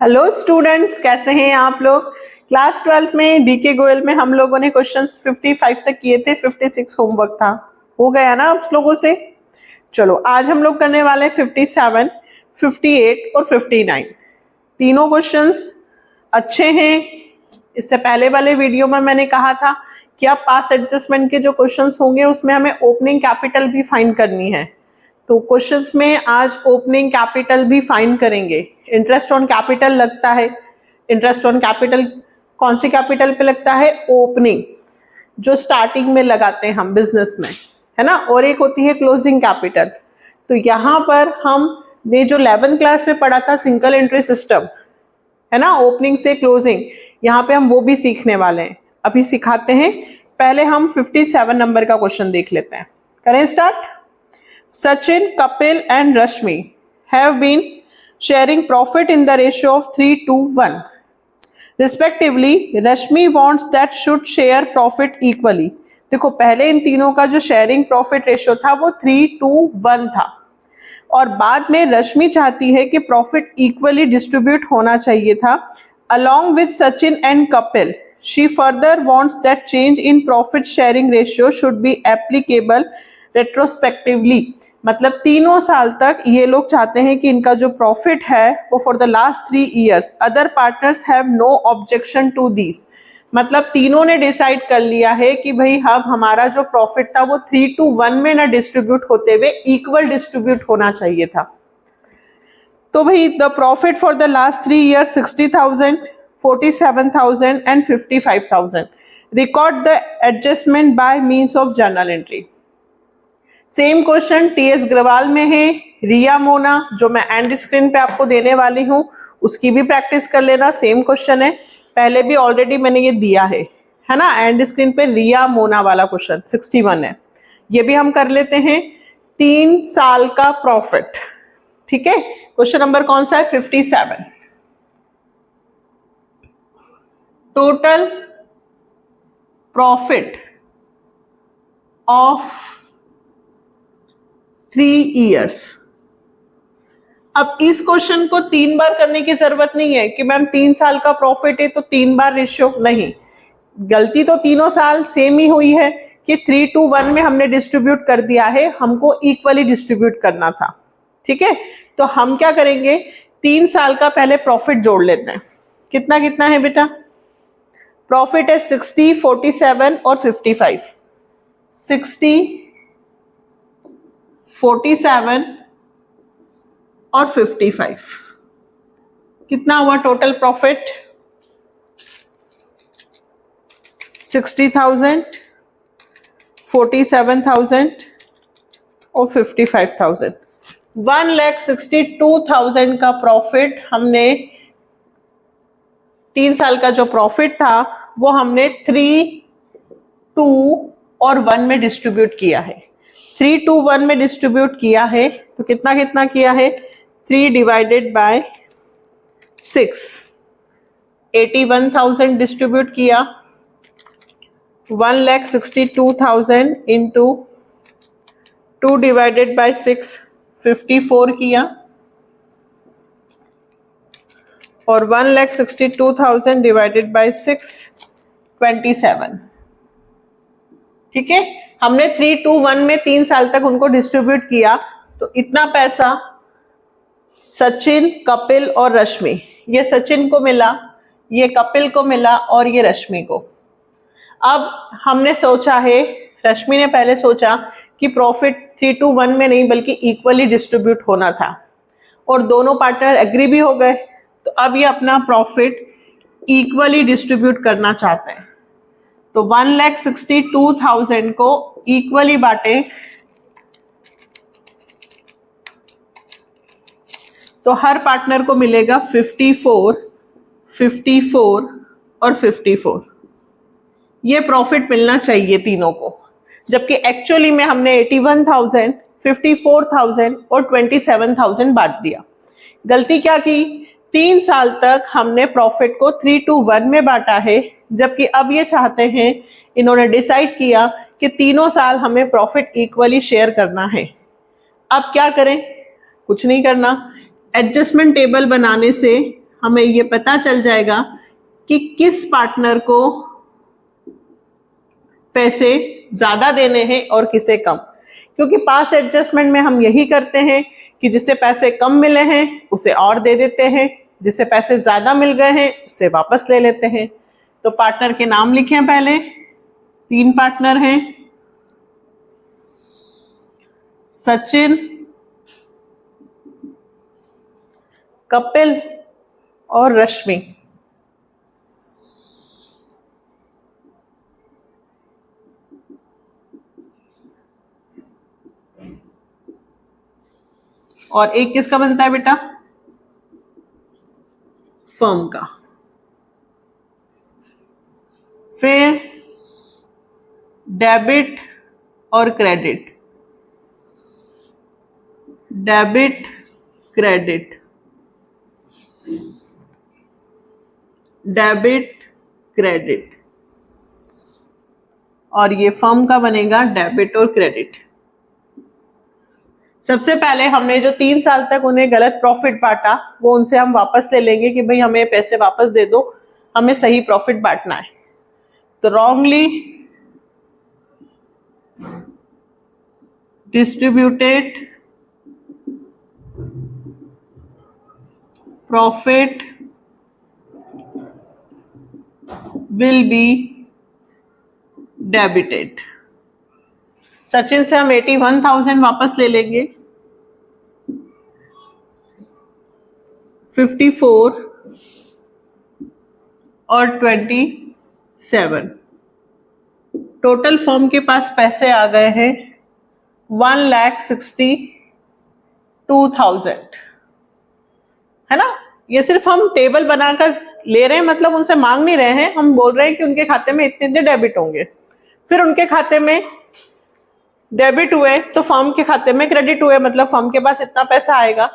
Hello students, कैसे हैं आप लोग। क्लास 12 में डीके गोयल में हम लोगों ने क्वेश्चंस 55 तक किए थे। 56 होमवर्क था, हो गया ना आप लोगों से। चलो आज हम लोग करने वाले 57, 58 और 59। तीनों क्वेश्चंस अच्छे हैं। इससे पहले वाले वीडियो में मैंने कहा था कि आप पास एडजस्टमेंट के जो क्वेश्चंस होंगे उसमें हमें ओपनिंग कैपिटल भी फाइंड करनी है। तो क्वेश्चंस में आज ओपनिंग कैपिटल भी फाइंड करेंगे। इंटरेस्ट ऑन कैपिटल लगता है। इंटरेस्ट ऑन कैपिटल कौन सी कैपिटल पे लगता है? ओपनिंग, जो स्टार्टिंग में लगाते हैं हम बिजनेस में, है ना। और एक होती है क्लोजिंग कैपिटल। तो यहाँ पर हमने जो 11th क्लास में पढ़ा था सिंगल एंट्री सिस्टम, है ना, ओपनिंग से क्लोजिंग, यहाँ पे हम वो भी सीखने वाले हैं। अभी सिखाते हैं। पहले हम 57 नंबर का क्वेश्चन देख लेते हैं। करें start. Sachin, Kapil and Rashmi have been sharing profit in the ratio of 3:1. Respectively, Rashmi wants that should share profit equally. देखो पहले इन तीनों का जो शेयरिंग प्रॉफिट रेशियो था वो 3:1 था, और बाद में रश्मि चाहती है कि प्रॉफिट इक्वली डिस्ट्रीब्यूट होना चाहिए था। Along with Sachin and Kapil, she further wants that change in profit sharing ratio should be applicable retrospectively. मतलब तीनों साल तक ये लोग चाहते हैं कि इनका जो प्रॉफिट है वो for the last 3 years other partners have no objection to this. मतलब तीनों ने डिसाइड कर लिया है कि भाई अब हमारा जो प्रॉफिट था वो 3:1 में ना डिस्ट्रीब्यूट होते हुए इक्वल डिस्ट्रीब्यूट होना चाहिए था। तो भाई the profit for the last 3 years 60,000, 47,000 and 55,000। Record the adjustment by means of journal entry. Same question TS Grewal में है। रिया मोना जो मैं एंड स्क्रीन पे आपको देने वाली हूँ उसकी भी प्रैक्टिस कर लेना। सेम क्वेश्चन है, पहले भी ऑलरेडी मैंने ये दिया है ना। एंड स्क्रीन पे रिया मोना वाला क्वेश्चन 61 है, ये भी हम कर लेते हैं। 3 साल का प्रॉफिट, ठीक है। क्वेश्चन नंबर कौन सा है? 57। Total profit of 3 years। अब इस क्वेश्चन को 3 बार करने की जरूरत नहीं है कि मैम 3 साल का प्रॉफिट है तो 3 बार रेशियो नहीं। गलती तो तीनों साल सेम ही हुई है कि 3:1 में हमने डिस्ट्रीब्यूट कर दिया है, हमको इक्वली डिस्ट्रीब्यूट करना था, ठीक है। तो हम क्या करेंगे, 3 साल का पहले प्रॉफिट जोड़ लेते हैं। कितना कितना है बेटा? प्रॉफिट है 60, 47 और 55। 60, 47 और 55, कितना हुआ टोटल प्रॉफिट? 60,000, 47,000 और 55,000। 1,62,000 का प्रॉफिट हमने, 3 साल का जो प्रॉफिट था वो हमने 3, 2 और 1 में डिस्ट्रीब्यूट किया है। 3:1 में डिस्ट्रीब्यूट किया है तो कितना कितना किया है? 3 डिवाइडेड बाय 6, 81,000 डिस्ट्रीब्यूट किया। 1,62,000 इंटू 2 डिवाइडेड बाय 6, 54 किया, और 1,62,000 डिवाइडेड बाय 6, 27। ठीक है, हमने 3:1 में 3 साल तक उनको डिस्ट्रीब्यूट किया। तो इतना पैसा सचिन, कपिल और रश्मि, ये सचिन को मिला, ये कपिल को मिला और ये रश्मि को। अब हमने सोचा है, रश्मि ने पहले सोचा कि प्रॉफिट 3:1 में नहीं बल्कि इक्वली डिस्ट्रीब्यूट होना था, और दोनों पार्टनर एग्री भी हो गए। तो अब ये अपना प्रॉफिट इक्वली डिस्ट्रीब्यूट करना चाहते हैं। तो 1,62,000 को इक्वली बांटे तो हर पार्टनर को मिलेगा 54, 54 और 54। ये प्रॉफिट मिलना चाहिए तीनों को, जबकि एक्चुअली में हमने 81,000, 54,000 और 27,000 बांट दिया। गलती क्या की? 3 साल तक हमने प्रॉफिट को 3:1 में बांटा है, जबकि अब ये चाहते हैं, इन्होंने डिसाइड किया कि तीनों साल हमें प्रॉफिट इक्वली शेयर करना है। अब क्या करें? कुछ नहीं करना, एडजस्टमेंट टेबल बनाने से हमें ये पता चल जाएगा कि किस पार्टनर को पैसे ज्यादा देने हैं और किसे कम, क्योंकि पास एडजस्टमेंट में हम यही करते हैं कि जिससे पैसे कम मिले हैं उसे और दे देते हैं, जिससे पैसे ज्यादा मिल गए हैं उसे वापस ले लेते हैं। तो पार्टनर के नाम लिखें पहले। 3 पार्टनर हैं, सचिन, कपिल और रश्मि। और एक किसका बनता है बेटा? फर्म का। फिर डेबिट और credit, debit credit, debit credit, और ये फर्म का बनेगा डेबिट और क्रेडिट। सबसे पहले हमने जो 3 साल तक उन्हें गलत प्रॉफिट बांटा वो उनसे हम वापस ले लेंगे कि भाई हमें पैसे वापस दे दो, हमें सही प्रॉफिट बांटना है। तो wrongly distributed profit will be debited. Sachin से हम 81,000 वापस ले लेंगे, 54 और 27। टोटल फर्म के पास पैसे आ गए हैं 1,62,000, है ना। ये सिर्फ हम टेबल बनाकर ले रहे हैं, मतलब उनसे मांग नहीं रहे हैं, हम बोल रहे हैं कि उनके खाते में इतने डेबिट होंगे। फिर उनके खाते में डेबिट हुए तो फर्म के खाते में क्रेडिट हुए, मतलब फर्म के पास इतना पैसा आएगा।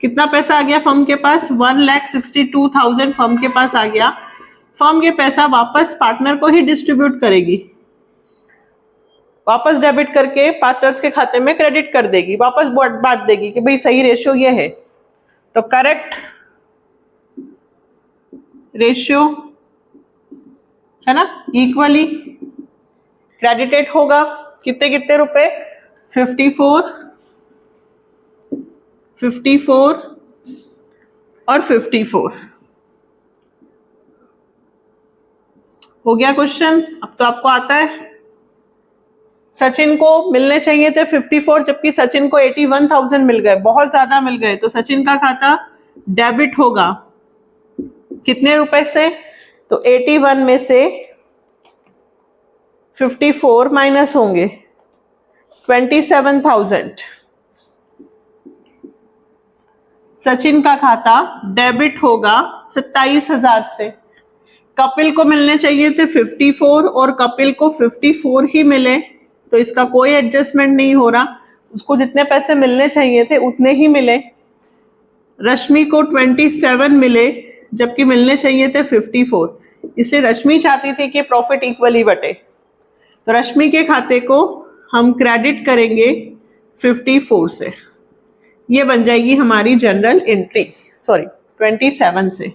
कितना पैसा आ गया फर्म के पास? 1,62,000 फर्म के पास आ गया। फर्म ये पैसा वापस पार्टनर को ही डिस्ट्रीब्यूट करेगी, वापस डेबिट करके पार्टनर्स के खाते में क्रेडिट कर देगी, वापस बांट देगी कि भाई सही रेशियो ये है। तो करेक्ट रेशियो है ना, इक्वली क्रेडिटेड होगा। कितने कितने रुपए? 54 और 54 हो गया क्वेश्चन। अब तो आपको आता है। सचिन को मिलने चाहिए थे 54, जबकि सचिन को 81,000 मिल गए, बहुत ज्यादा मिल गए। तो सचिन का खाता डेबिट होगा कितने रुपए से? तो 81 में से 54 माइनस होंगे 27,000। सचिन का खाता डेबिट होगा 27,000 से। कपिल को मिलने चाहिए थे 54 और कपिल को 54 ही मिले, तो इसका कोई एडजस्टमेंट नहीं हो रहा, उसको जितने पैसे मिलने चाहिए थे उतने ही मिले। रश्मि को 27 मिले जबकि मिलने चाहिए थे 54, इसलिए रश्मि चाहती थी कि प्रॉफिट इक्वली बटे। तो रश्मि के खाते को हम क्रेडिट करेंगे 54 से, ये बन जाएगी हमारी जनरल एंट्री। सॉरी 27 से,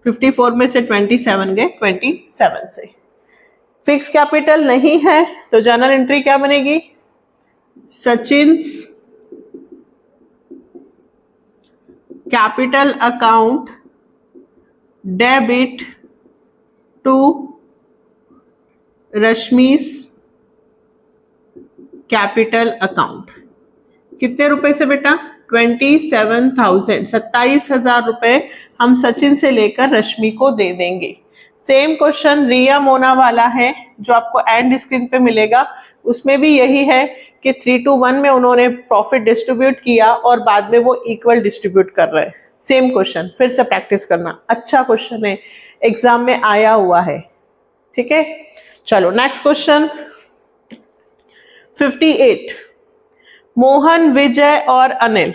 54 में से 27 गए, 27 से। फिक्स कैपिटल नहीं है तो जनरल एंट्री क्या बनेगी? Sachin's capital account debit to Rashmi's capital account. कितने रुपए से बेटा? 27,000, 27,000 रुपए हम सचिन से लेकर रश्मि को दे देंगे। सेम क्वेश्चन रिया मोना वाला है जो आपको एंड स्क्रीन पे मिलेगा, उसमें भी यही है कि 3-1 में उन्होंने प्रॉफिट डिस्ट्रीब्यूट किया और बाद में वो इक्वल डिस्ट्रीब्यूट कर रहे हैं। सेम क्वेश्चन फिर से प्रैक्टिस करना, अच्छा क्वेश्चन है, एग्जाम में आया हुआ है। ठीक है, चलो नेक्स्ट क्वेश्चन 58। मोहन, विजय और Anil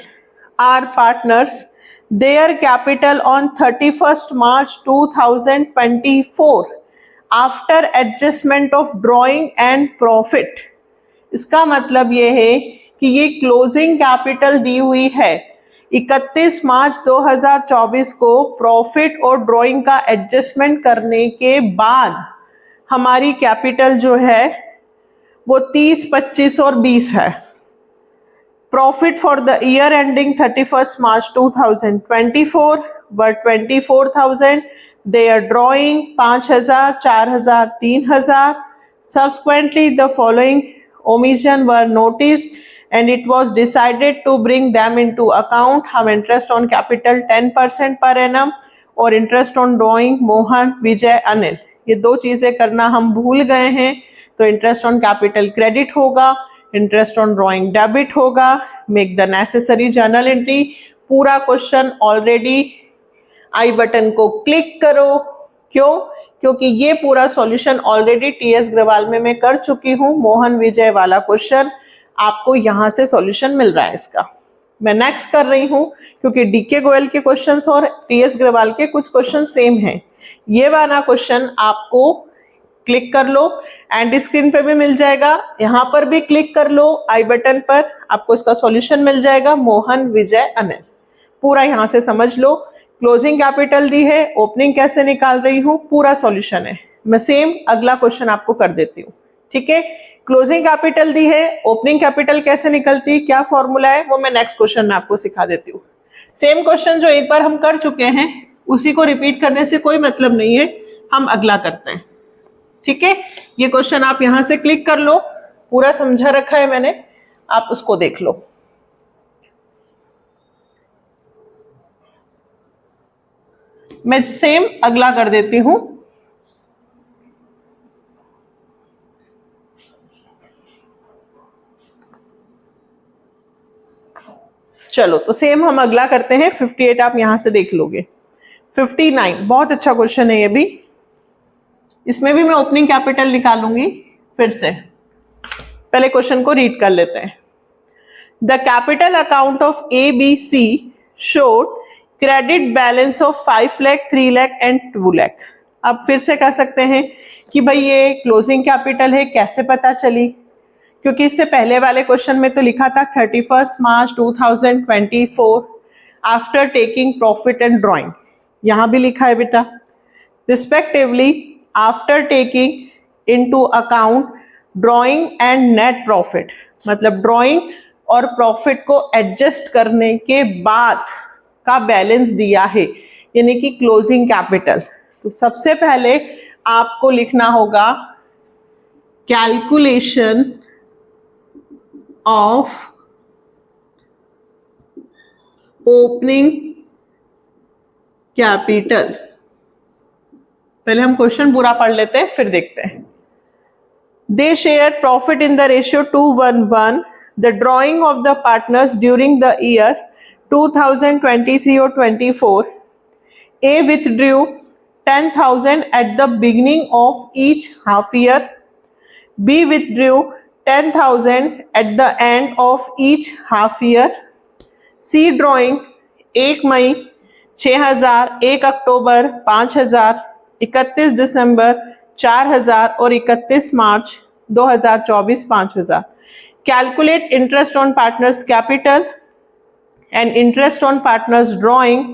are partners. Their capital on 31st March 2024 after adjustment of drawing and profit। इसका मतलब ये है कि ये क्लोजिंग कैपिटल दी हुई है 31 मार्च 2024 को प्रॉफिट और ड्राइंग का एडजस्टमेंट करने के बाद हमारी कैपिटल जो है वो 30, 25 और 20 है। Profit for the year ending 31 March 2024 were 24,000, their drawing 5,000, 4,000, 3,000। Subsequently, the following omission were noticed and it was decided to bring them into account. हम interest on capital 10% per annum और interest on drawing मोहन, विजय, अनिल, ये दो चीजें करना हम भूल गए हैं, तो interest on capital credit होगा, interest on drawing debit होगा। Make the necessary journal entry। पूरा क्वेश्चन ऑलरेडी आई बटन को क्लिक करो। क्यों? क्योंकि ये पूरा सॉल्यूशन ऑलरेडी टीएस ग्रेवाल में मैं कर चुकी हूँ। मोहन विजय वाला क्वेश्चन आपको यहाँ से सॉल्यूशन मिल रहा है इसका। मैं नेक्स्ट कर रही हूँ क्योंकि डीके गोयल के क्वेश्चंस और टीएस ग्रेवाल के कुछ क्वेश्चन सेम हैं। ये वाला क्वेश्चन आपको क्लिक कर लो, एंड स्क्रीन पे भी मिल जाएगा, यहाँ पर भी क्लिक कर लो आई बटन पर, आपको इसका सॉल्यूशन मिल जाएगा। मोहन विजय अनिल पूरा यहाँ से समझ लो। क्लोजिंग कैपिटल दी है, ओपनिंग कैसे निकाल रही हूँ, पूरा सॉल्यूशन है। मैं सेम अगला क्वेश्चन आपको कर देती हूँ, ठीक है। क्लोजिंग कैपिटल दी है, ओपनिंग कैपिटल कैसे निकलती है, क्या फॉर्मूला है, वो मैं नेक्स्ट क्वेश्चन में आपको सिखा देती हूँ। सेम क्वेश्चन जो एक बार हम कर चुके हैं उसी को रिपीट करने से कोई मतलब नहीं है, हम अगला करते हैं, ठीक है। ये क्वेश्चन आप यहां से क्लिक कर लो, पूरा समझा रखा है मैंने, आप उसको देख लो। मैं सेम अगला कर देती हूं। चलो तो सेम हम अगला करते हैं। 58 आप यहां से देख लोगे। 59 बहुत अच्छा क्वेश्चन है ये भी, इसमें भी मैं ओपनिंग कैपिटल निकालूंगी फिर से। पहले क्वेश्चन को रीड कर लेते हैं। The capital account of ABC showed credit balance of 5 lakh, 3 lakh and 2 lakh. अब फिर से कह सकते हैं कि भाई ये क्लोजिंग कैपिटल है, कैसे पता चली, क्योंकि इससे पहले वाले क्वेश्चन में तो लिखा था 31 March 2024 after taking profit and drawing, यहां भी लिखा है बेटा respectively after taking into account drawing and net profit, मतलब ड्रॉइंग और प्रॉफिट को एडजस्ट करने के बाद का बैलेंस दिया है, यानी कि क्लोजिंग कैपिटल। तो सबसे पहले आपको लिखना होगा कैलकुलेशन ऑफ ओपनिंग कैपिटल। पहले हम क्वेश्चन पूरा पढ़ लेते हैं फिर देखते हैं। They share profit in the ratio 2:1 the drawing of the partners during the year 2023 or 24. A withdrew 10,000 at the beginning of each half year. B withdrew 10,000 at the end of each half year. C drawing 1 मई 6,000, 1 अक्टूबर 5,000, 31 दिसंबर 4,000 और 31 March 2024 5,000। Calculate interest on partners capital and interest on partners drawing.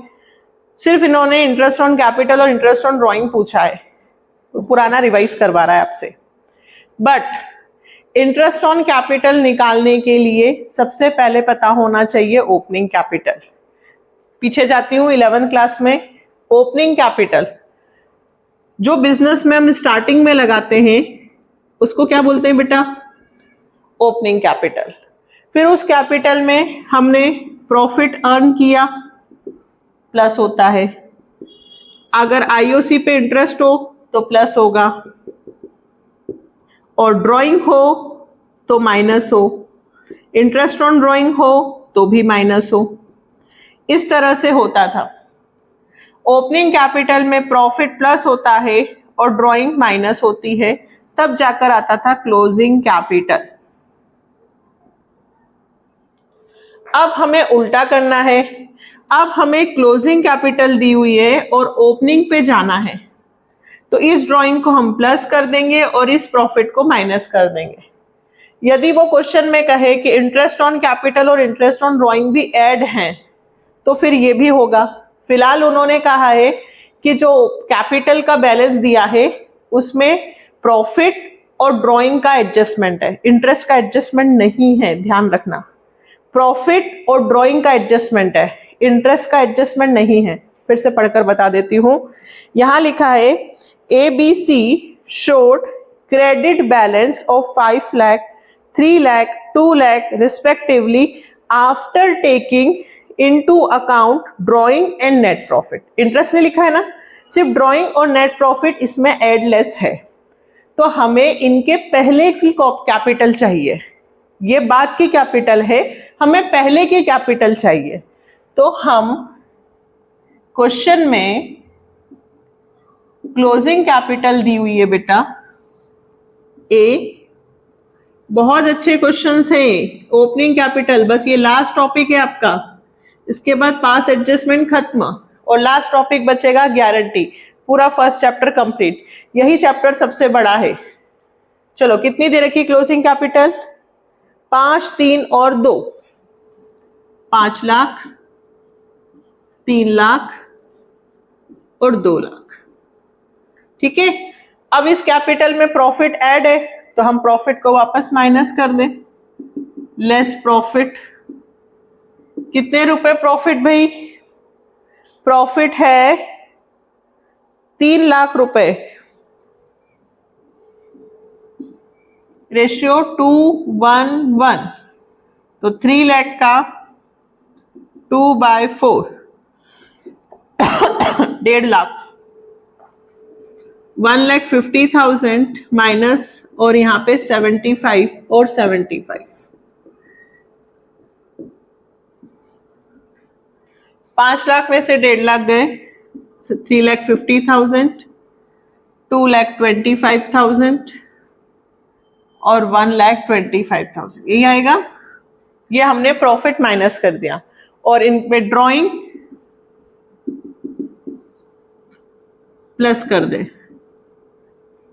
सिर्फ इन्होंने interest on capital और interest on drawing पूछा है, तो पुराना revise करवा रहा है आपसे। बट इंटरेस्ट ऑन कैपिटल निकालने के लिए सबसे पहले पता होना चाहिए ओपनिंग कैपिटल। पीछे जाती हूँ 11th क्लास में, ओपनिंग कैपिटल जो बिजनेस में हम स्टार्टिंग में लगाते हैं उसको क्या बोलते हैं बेटा, ओपनिंग कैपिटल। फिर उस कैपिटल में हमने प्रॉफिट अर्न किया, प्लस होता है। अगर आईओसी पे इंटरेस्ट हो तो प्लस होगा, और ड्राइंग हो तो माइनस हो, इंटरेस्ट ऑन ड्राइंग हो तो भी माइनस हो। इस तरह से होता था। ओपनिंग कैपिटल में प्रॉफिट प्लस होता है और ड्राइंग माइनस होती है, तब जाकर आता था क्लोजिंग कैपिटल। अब हमें उल्टा करना है। अब हमें क्लोजिंग कैपिटल दी हुई है और ओपनिंग पे जाना है, तो इस ड्राइंग को हम प्लस कर देंगे और इस प्रॉफिट को माइनस कर देंगे। यदि वो क्वेश्चन में कहे कि इंटरेस्ट ऑन कैपिटल और इंटरेस्ट ऑन ड्राइंग भी ऐड हैं, तो फिर ये भी होगा। फिलहाल उन्होंने कहा है कि जो कैपिटल का बैलेंस दिया है उसमें प्रॉफिट और ड्राइंग का एडजस्टमेंट है, इंटरेस्ट का एडजस्टमेंट नहीं है, ध्यान रखना। प्रॉफिट और ड्राइंग का एडजस्टमेंट है, इंटरेस्ट का एडजस्टमेंट नहीं है। फिर से पढ़कर बता देती हूं। यहां लिखा है ABC showed credit balance of 5 lakh, 3 lakh, 2 lakh respectively after taking into account drawing and net profit। Interest ने लिखा है ना, सिर्फ ड्राइंग और नेट प्रॉफिट इसमें एडलेस है, तो हमें इनके पहले की कैपिटल चाहिए। ये बाद की कैपिटल है, हमें पहले की कैपिटल चाहिए। तो हम क्वेश्चन में क्लोजिंग कैपिटल दी हुई है बेटा ए, बहुत अच्छे क्वेश्चंस हैं। ओपनिंग कैपिटल, बस ये लास्ट टॉपिक है आपका, इसके बाद पास एडजस्टमेंट खत्म और लास्ट टॉपिक बचेगा गारंटी। पूरा फर्स्ट चैप्टर कंप्लीट, यही चैप्टर सबसे बड़ा है। चलो कितनी दे रखी क्लोजिंग कैपिटल? 5, 3 और 2, 5 लाख, 3 लाख और 2 लाख। ठीक है, अब इस कैपिटल में प्रॉफिट ऐड है तो हम प्रॉफिट को वापस माइनस कर दें, लेस प्रॉफिट। कितने रुपए प्रॉफिट भाई? प्रॉफिट है 3 लाख रुपए, रेशियो 2:1, तो 3 लाख का 2/4, 1.5 लाख, 1,50,000 माइनस और यहाँ पे 75 और 75, 5 लाख में से 1.5 लाख गए, 3,50,000, 2,25,000 और 1,25,000, यही आएगा। ये हमने प्रॉफिट माइनस कर दिया और इन पे ड्राइंग प्लस कर दे,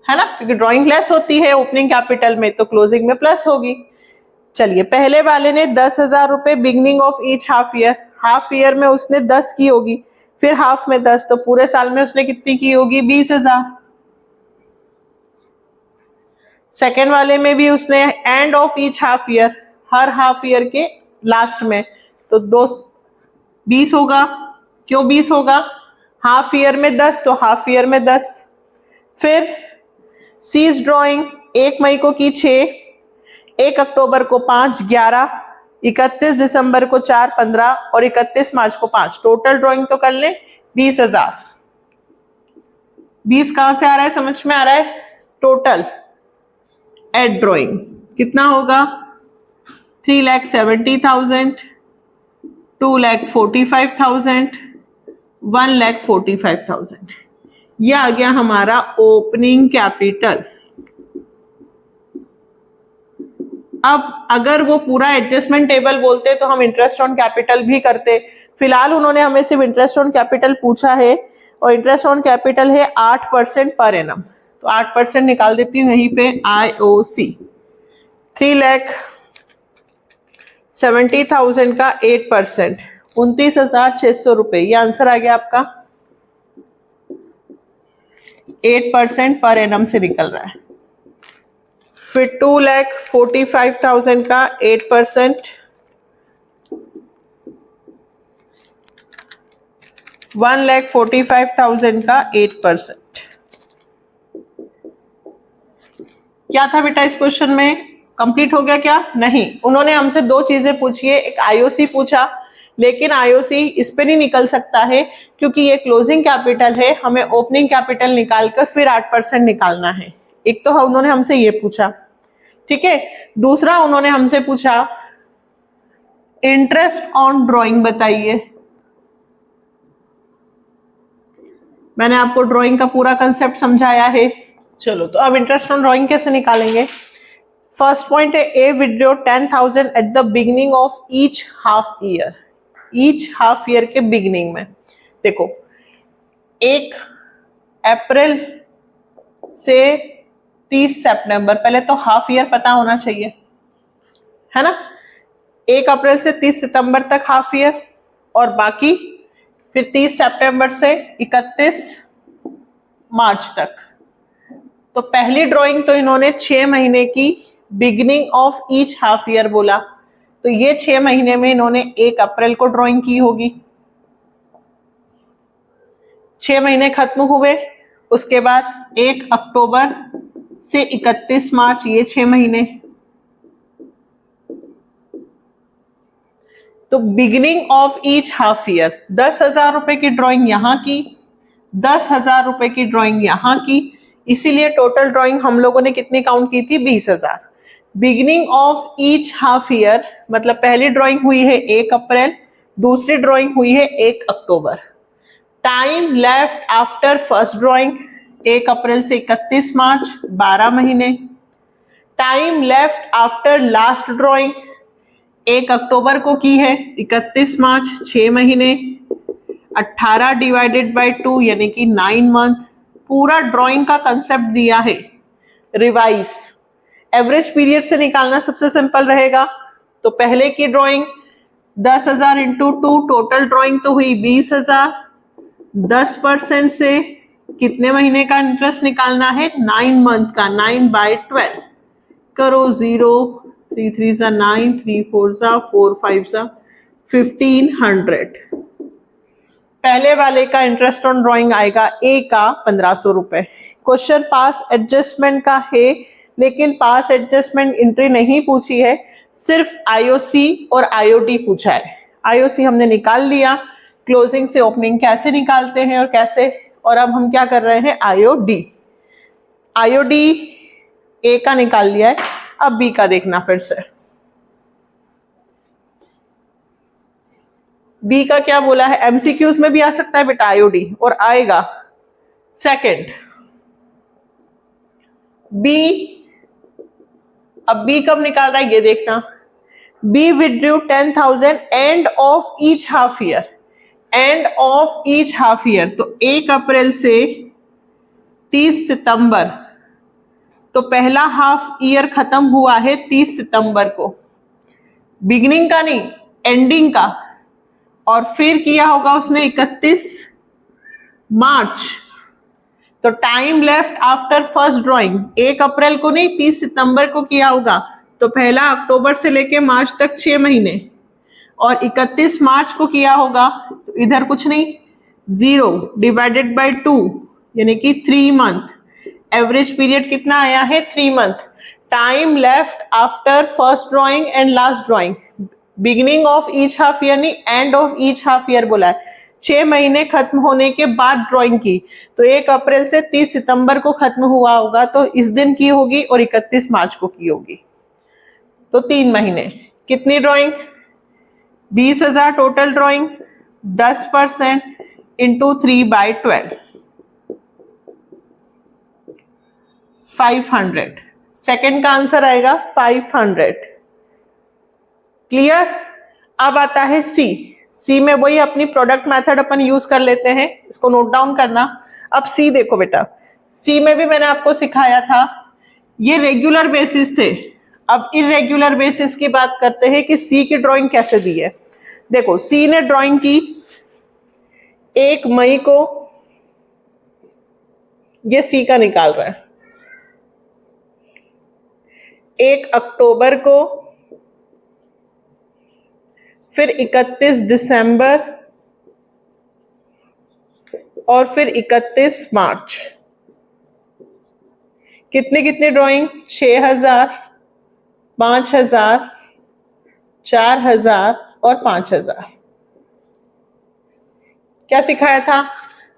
है ना, क्योंकि ड्राइंग लेस होती है ओपनिंग कैपिटल में, तो क्लोजिंग में प्लस होगी। चलिए, पहले वाले ने 10,000 रुपए beginning of each half year में उसने 10 की होगी, फिर हाफ में 10, तो पूरे साल में उसने कितनी की होगी? 20,000। सेकेंड वाले में भी उसने and of each half year, her half year के लास्ट में, तो 20 होगा। क्यों 20 होगा? हाफ ईयर में 10 तो हाफ ईयर में 10। फिर सीज ड्राइंग 1 मई को की 6, 1 अक्टूबर को 5, 11, 31 दिसंबर को 4, 15 और 31 मार्च को 5। टोटल ड्राइंग तो कर लें 20,000। 20 कहां से आ रहा है? समझ में आ रहा है? टोटल एड ड्राइंग कितना होगा? 3,70,000, 2,45,000, 1,45,000। ये आ गया हमारा ओपनिंग कैपिटल। अब अगर वो पूरा एडजस्टमेंट टेबल बोलते तो हम इंटरेस्ट ऑन कैपिटल भी करते। फिलहाल उन्होंने हमें सिर्फ इंटरेस्ट ऑन कैपिटल पूछा है और इंटरेस्ट ऑन कैपिटल है 8% पर एनम, तो 8% निकाल देती हूँ यहीं पे। IOC 3,70,000 का 8%, 29,600 रुपए, ये आंसर आ गया आपका। 8% पर एनम से निकल रहा है। फिर 2,45,000 का 8%, 1,45,000 का 8%। क्या था बेटा इस क्वेश्चन में? कंप्लीट हो गया क्या? नहीं, उन्होंने हमसे 2 चीजें पूछी है। एक IOC पूछा, लेकिन IOC इस पे नहीं निकल सकता है क्योंकि ये क्लोजिंग कैपिटल है, हमें ओपनिंग कैपिटल निकालकर फिर 8% निकालना है। एक तो उन्होंने हमसे ये पूछा, ठीक है। दूसरा उन्होंने हमसे पूछा इंटरेस्ट ऑन ड्राइंग बताइए। मैंने आपको ड्राइंग का पूरा कंसेप्ट समझाया है। चलो, तो अब इंटरेस्ट ऑन ड्राइंग कैसे निकालेंगे? फर्स्ट पॉइंट है a withdraw 10,000 at the beginning of each half year. Each half year के बिगिनिंग में देखो, 1 अप्रैल से 30 सितंबर, पहले तो हाफ ईयर पता होना चाहिए, है ना। 1 अप्रैल से 30 सितंबर तक हाफ ईयर और बाकी फिर 30 सितंबर से 31 मार्च तक। तो पहली ड्राइंग तो इन्होंने 6 महीने की beginning of each half year बोला, तो ये 6 महीने में इन्होंने 1 अप्रैल को ड्राइंग की होगी। 6 महीने खत्म हुए, उसके बाद 1 अक्टूबर से 31 मार्च, ये 6 महीने। तो beginning of each half year 10,000 रुपए की ड्राइंग यहां की, 10,000 रुपए की ड्राइंग यहां की, इसीलिए टोटल ड्राइंग हम लोगों ने कितनी काउंट की थी? 20,000। Beginning of each half year मतलब पहली ड्राइंग हुई है 1 अप्रैल, दूसरी ड्राइंग हुई है 1 अक्टूबर। Time left after first drawing 1 अप्रैल से 31 मार्च, 12 महीने। Time left after last drawing 1 अक्टूबर को की है, 31 मार्च, 6 महीने। 18 डिवाइडेड बाय 2 यानी कि 9 मंथ। पूरा ड्राइंग का कंसेप्ट दिया है। रिवाइज एवरेज पीरियड से निकालना सबसे सिंपल रहेगा। तो पहले की ड्राइंग 10,000 इंटू 2, टोटल ड्राइंग तो हुई 20,000। 10% से कितने महीने का इंटरेस्ट निकालना है? 9 मंथ का। 9/12 करो। 0 3 3 सा 9, 3 4 सा 4 5 सा 1500। पहले वाले का इंटरेस्ट ऑन ड्राइंग आएगा ए का 1500 रुपए। क्वेश्चन पास एडजस्टमेंट का है, लेकिन पास एडजस्टमेंट एंट्री नहीं पूछी है, सिर्फ आईओसी और आईओडी पूछा है। आईओसी हमने निकाल लिया, क्लोजिंग से ओपनिंग कैसे निकालते हैं और कैसे, और अब हम क्या कर रहे हैं? आईओडी। आईओडी ए का निकाल लिया है, अब बी का देखना फिर से। बी का क्या बोला है? एमसीक्यूज में भी आ सकता है बेटा आईओडी, और आएगा। सेकंड बी, अब बी कब निकाल रहा है ये देखना। B withdrew 10,000 end of each half year. End of each half year तो 1 अप्रैल से 30 सितंबर, तो पहला हाफ ईयर खत्म हुआ है 30 सितंबर को, बिगिनिंग का नहीं, एंडिंग का। और फिर किया होगा उसने 31 मार्च। तो time left after first drawing 1 अप्रैल को नहीं, 30 सितंबर को किया होगा। तो पहला अक्टूबर से लेके मार्च तक 6 महीने, और 31 मार्च को किया होगा। तो इधर कुछ नहीं, 0 डिवाइडेड बाय 2 यानी कि 3 मंथ। एवरेज पीरियड कितना आया है? 3 month. Time left after first drawing and last drawing, beginning of each half year नहीं, end of each half year बोला है। 6 महीने खत्म होने के बाद ड्राइंग की, तो 1 अप्रैल से 30 सितंबर को खत्म हुआ होगा, तो इस दिन की होगी, और 31 मार्च को की होगी। तो 3 महीने। कितनी drawing? 20,000 total drawing. 10% into 3/12 500। Second का आंसर आएगा 500। क्लियर? अब आता है सी। सी में वही अपनी प्रोडक्ट मेथड अपन यूज कर लेते हैं, इसको नोट डाउन करना। अब सी देखो बेटा, सी में भी मैंने आपको सिखाया था, ये रेगुलर बेसिस थे। अब इरेगुलर बेसिस की बात करते हैं कि सी की ड्राइंग कैसे दी है। देखो सी ने ड्राइंग की 1 मई को, ये सी का निकाल रहा है, 1 अक्टूबर को, फिर 31 दिसंबर, और फिर 31 मार्च। कितने कितने ड्राइंग? 6,000, 5,000, 4,000 और 5,000। क्या सिखाया था?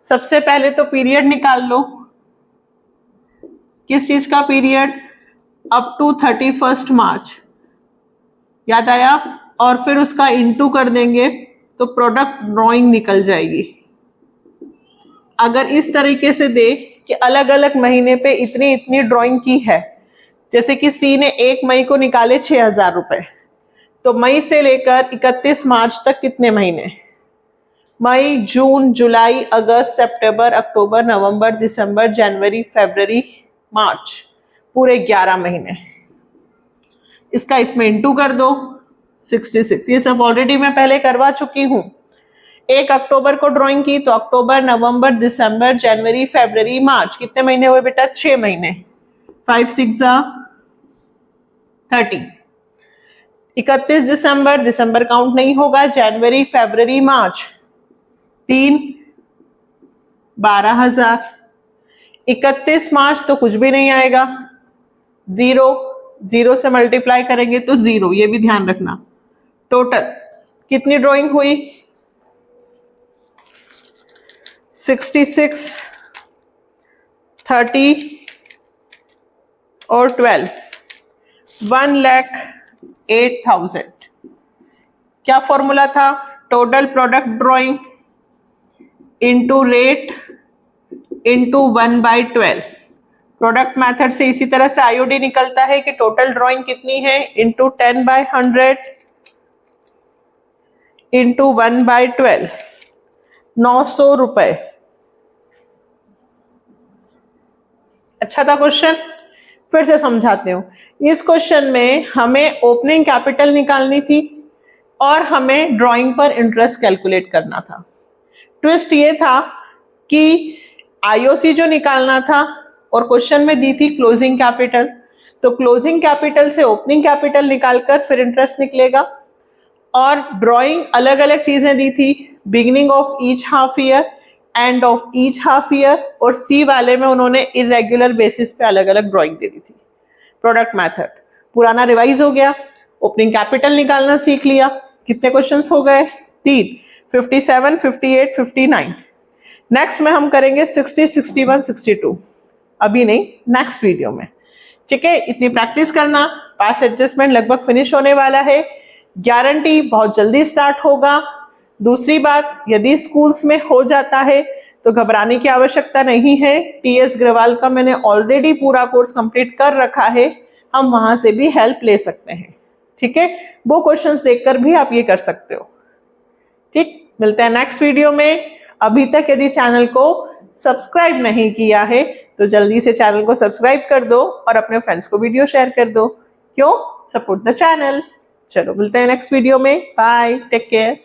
सबसे पहले तो पीरियड निकाल लो। किस चीज का पीरियड? अप टू 31 मार्च, याद आया? और फिर उसका इंटू कर देंगे तो प्रोडक्ट ड्राइंग निकल जाएगी। अगर इस तरीके से दे कि अलग अलग महीने पे इतनी इतनी ड्राइंग की है, जैसे कि सी ने 1 मई को निकाले 6,000 रुपए, तो मई से लेकर 31 मार्च तक कितने महीने? मई, जून, जुलाई, अगस्त, सितंबर, अक्टूबर, नवंबर, दिसंबर, जनवरी, फरवरी, मार्च, पूरे 11 महीने। इसका इसमें इंटू कर दो 66। ये सब ऑलरेडी मैं पहले करवा चुकी हूं। 1 अक्टूबर को ड्राइंग की तो अक्टूबर, नवंबर, दिसंबर, जनवरी, फरवरी, मार्च, कितने महीने हुए बेटा? 6 महीने। 5 6 30। 31 दिसंबर, दिसंबर काउंट नहीं होगा, जनवरी, फरवरी, मार्च, 3 12,000। 31 मार्च तो कुछ भी नहीं आएगा, 0 से मल्टीप्लाई करेंगे तो 0, ये भी ध्यान रखना। टोटल कितनी ड्राइंग हुई? 66, 30 और 12, 1,08,000। क्या फॉर्मूला था? Total product drawing into rate into 1/12। Product method से इसी तरह से आईओडी निकलता है कि टोटल ड्राइंग कितनी है इंटू 10/100 इंटू 1/12, 900 रुपए। अच्छा था क्वेश्चन, फिर से समझाती हूँ। इस क्वेश्चन में हमें ओपनिंग कैपिटल निकालनी थी और हमें ड्राइंग पर इंटरेस्ट कैलकुलेट करना था। ट्विस्ट ये था कि आईओसी जो निकालना था और क्वेश्चन में दी थी क्लोजिंग कैपिटल, तो क्लोजिंग कैपिटल से ओपनिंग कैपिटल निकालकर फिर इंटरेस्ट निकलेगा। और ड्राइंग अलग अलग चीजें दी थी, beginning of each half year, end of each half year, और सी वाले में उन्होंने इरेगुलर बेसिस पे अलग अलग ड्राइंग दे दी थी। प्रोडक्ट मेथड पुराना रिवाइज हो गया, ओपनिंग कैपिटल निकालना सीख लिया। कितने क्वेश्चंस हो गए? 3, 57, 58, 59। नेक्स्ट में हम करेंगे 60, 61, 62, अभी नहीं, नेक्स्ट वीडियो में। ठीक है, इतनी प्रैक्टिस करना। पास एडजस्टमेंट लगभग फिनिश होने वाला है, गारंटी बहुत जल्दी स्टार्ट होगा। दूसरी बात, यदि स्कूल्स में हो जाता है तो घबराने की आवश्यकता नहीं है। टीएस ग्रेवाल का मैंने ऑलरेडी पूरा कोर्स कंप्लीट कर रखा है, हम वहां से भी हेल्प ले सकते हैं। ठीक है, वो क्वेश्चंस देखकर भी आप ये कर सकते हो। ठीक, मिलते हैं नेक्स्ट वीडियो में। अभी तक यदि चैनल को सब्सक्राइब नहीं किया है तो जल्दी से चैनल को सब्सक्राइब कर दो और अपने फ्रेंड्स को वीडियो शेयर कर दो। क्यों? Support the channel. चलो मिलते हैं नेक्स्ट वीडियो में। Bye, take care.